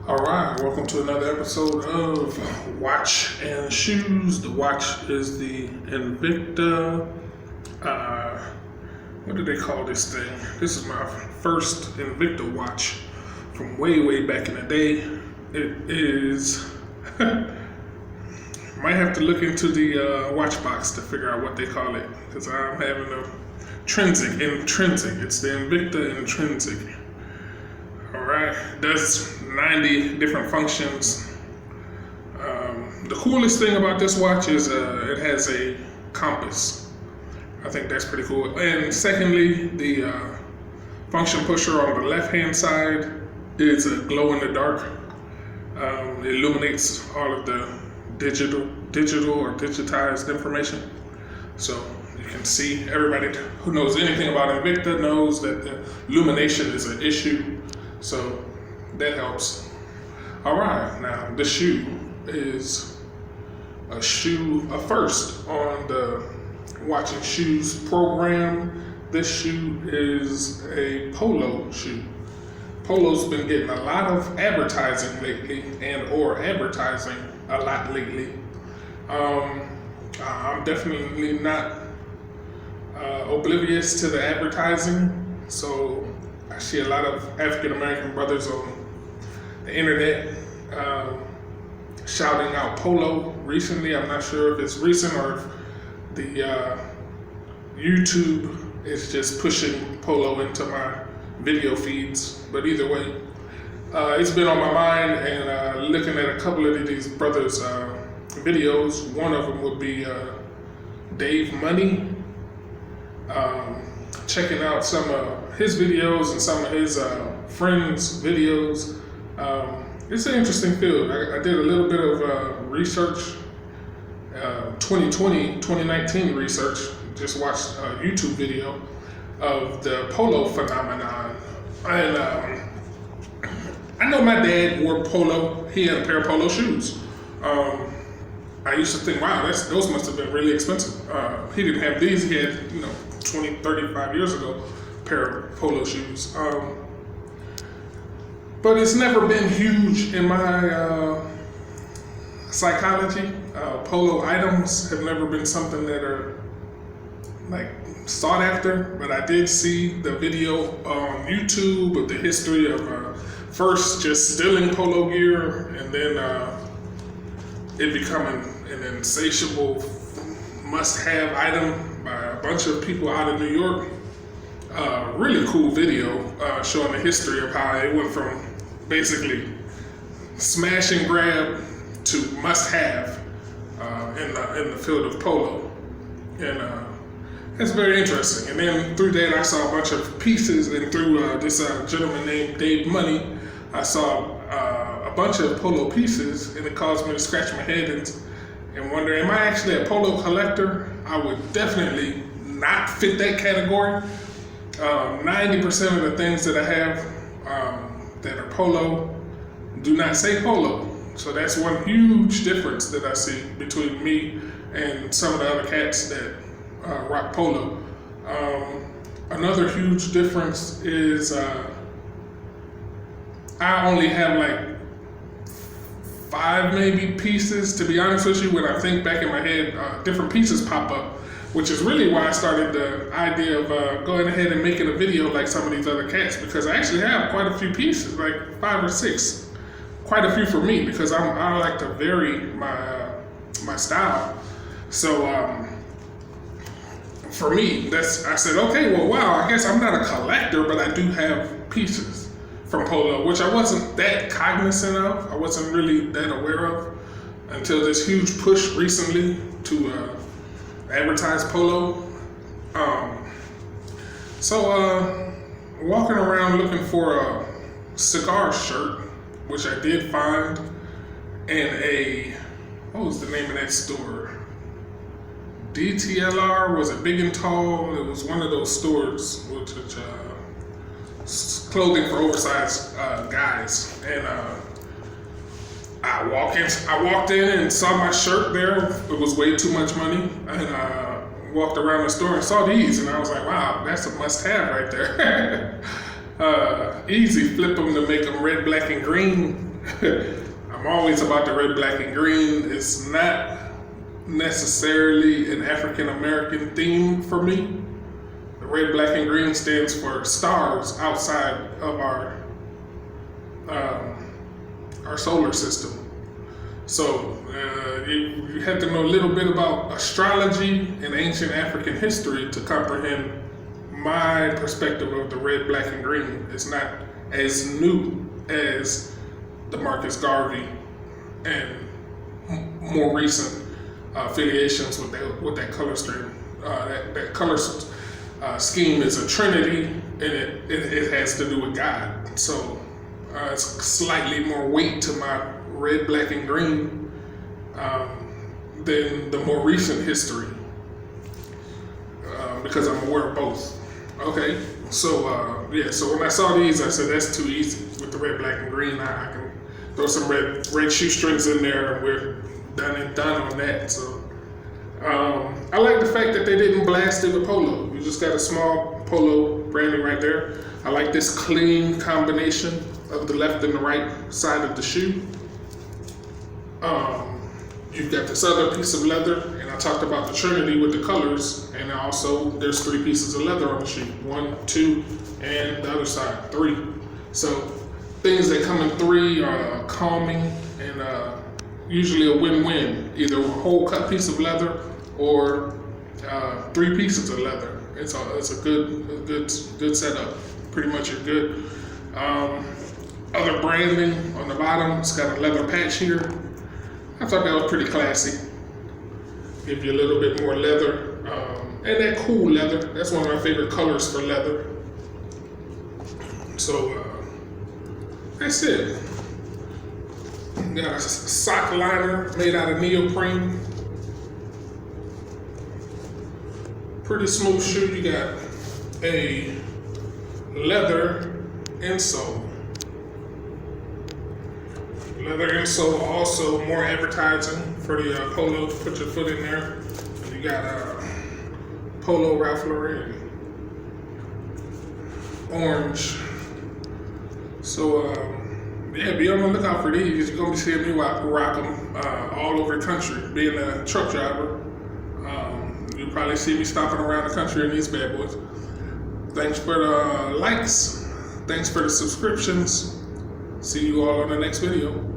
Alright, welcome to another episode of Watch and Shoes. The watch is the Invicta, what do they call this thing? This is my first Invicta watch from way back in the day. It is, might have to look into the watch box to figure out what they call it, because I'm having a intrinsic, it's the Invicta Intrinsic. Alright, does 90 different functions. The coolest thing about this watch is it has a compass. I think that's pretty cool. And secondly, the function pusher on the left hand side is a glow in the dark. It illuminates all of the digital or digitized information. So you can see, everybody who knows anything about Invicta knows that the illumination is an issue. So that helps. Alright, now the shoe is a first on the Watching Shoes program. This shoe is a Polo shoe. Polo's been getting a lot of advertising lately or advertising a lot lately. I'm definitely not oblivious to the advertising, so I see a lot of African American brothers on the internet shouting out Polo recently. I'm not sure if it's recent or if the YouTube is just pushing Polo into my video feeds. But either way, it's been on my mind, and looking at a couple of these brothers' videos. One of them would be Dave Money. Checking out some of his videos and some of his friends' videos. It's an interesting field. I did a little bit of research, 2019 research. Just watched a YouTube video of the Polo phenomenon. And I know my dad wore Polo. He had a pair of Polo shoes. I used to think, wow, those must have been really expensive. He didn't have these. He had, 20, 35 years ago, a pair of Polo shoes. But it's never been huge in my psychology. Polo items have never been something that are sought after, but I did see the video on YouTube of the history of first just stealing Polo gear and then it becoming an insatiable must-have item by a bunch of people out of New York. Really cool video showing the history of how it went from basically smash and grab to must-have in the field of Polo, and it's very interesting. And then through that, I saw a bunch of pieces, and through this gentleman named Dave Money, I saw a bunch of Polo pieces, and it caused me to scratch my head and wonder, am I actually a Polo collector? I would definitely not fit that category. 90% of the things that I have that are Polo do not say Polo. So that's one huge difference that I see between me and some of the other cats that rock Polo. Another huge difference is I only have 5 maybe pieces. To be honest with you, when I think back in my head, different pieces pop up, which is really why I started the idea of going ahead and making a video like some of these other cats, because I actually have quite a few pieces, 5 or 6. Quite a few for me, because I like to vary my style. So for me, I said, okay, well, wow, I guess I'm not a collector, but I do have pieces from Polo, which I wasn't that cognizant of. I wasn't really that aware of until this huge push recently to advertise Polo. So walking around looking for a cigar shirt, which I did find in what was the name of that store? DTLR, was it Big and Tall? It was one of those stores, which is clothing for oversized guys. And I walked in and saw my shirt there. It was way too much money. And I walked around the store and saw these, and I was like, wow, that's a must-have right there. Easy, flip them to make them red, black, and green I'm always about the red, black, and green. It's not necessarily an African American theme for me. The red, black, and green stands for stars outside of our solar system. So you have to know a little bit about astrology and ancient African history to comprehend my perspective of the red, black, and green. It's not as new as the Marcus Garvey and more recent affiliations with that color scheme. That color scheme is a trinity, and it has to do with God. So it's slightly more weight to my red, black, and green than the more recent history, because I'm aware of both. Okay, so so when I saw these, I said that's too easy with the red, black, and green. I can throw some red shoestrings in there, and we're done on that. So I like the fact that they didn't blast it with polo. You just got a small polo branding right there. I like this clean combination of the left and the right side of the shoe. You've got this other piece of leather, and I talked about the trinity with the colors, and also there's 3 pieces of leather on the shoe. 1, 2, and the other side, 3. So things that come in 3 are calming and usually a win-win, either a whole cut piece of leather or 3 pieces of leather. It's a good setup. Pretty much you're good. Other branding on the bottom, it's got a leather patch here. I thought that was pretty classy. Give you a little bit more leather, and that cool leather. That's one of my favorite colors for leather. So that's it. Got a sock liner made out of neoprene. Pretty smooth shoe. You got a leather insole. Leather insole, also more advertising for the polo. Put your foot in there. And you got Polo Ralph Lauren. Orange. So be on the lookout for these. You're gonna be seeing me rock them all over the country. Being a truck driver, you'll probably see me stopping around the country in these bad boys. Thanks for the likes. Thanks for the subscriptions. See you all on the next video.